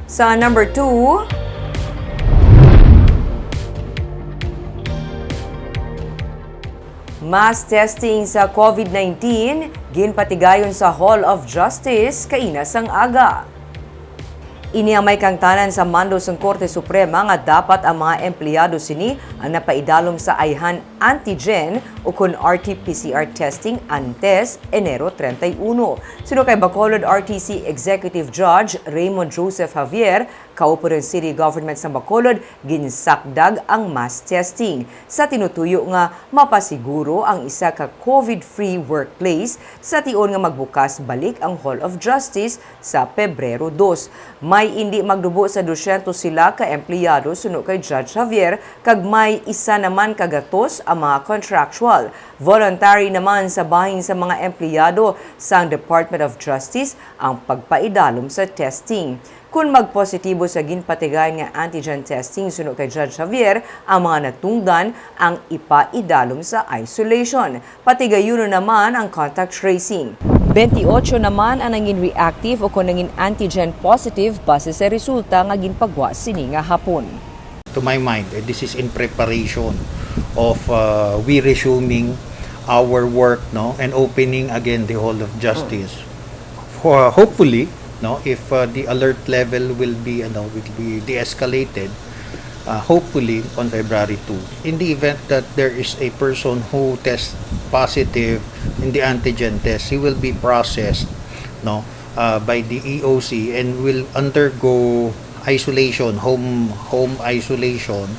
Sa number 2, mass testing sa COVID-19, ginpatigayon sa Hall of Justice, kainasang aga. Ini ang may kangtanan sa mando sa Korte Suprema nga dapat ang mga empleyado sini ang napaidalom sa ayhan antigen o kun RT-PCR testing antes Enero 31. Sino kay Bacolod RTC Executive Judge Raymond Joseph Javier, kaupo rin City Government sa Bacolod, ginsakdag ang mass testing sa tinutuyo nga mapasiguro ang isa ka COVID-free workplace sa tion nga magbukas balik ang Hall of Justice sa Pebrero 2. May hindi magdubo sa 200 sila ka empleyado suno kay Judge Javier kag may isa naman kagatos ang mga contractual. Voluntary naman sa bahin sa mga empleyado sa Department of Justice ang pagpaidalom sa testing. Kung magpositibo sa ginpatigayan nga antigen testing suno kay Judge Javier, ang mga natungdan ang ipaidalom sa isolation. Patigayuno naman ang contact tracing. 28 naman ang naging reactive o kung naging antigen positive base sa resulta nga ginpagwa sini nga hapon. To my mind, this is in preparation of we resuming our work, no, and opening again the Hall of Justice. For hopefully, no, if the alert level will be de-escalated, hopefully on February 2. In the event that there is a person who tests positive in the antigen test, he will be processed, no, by the EOC and will undergo isolation, home isolation,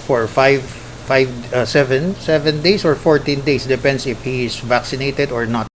for 7 days or 14 days, depends if he is vaccinated or not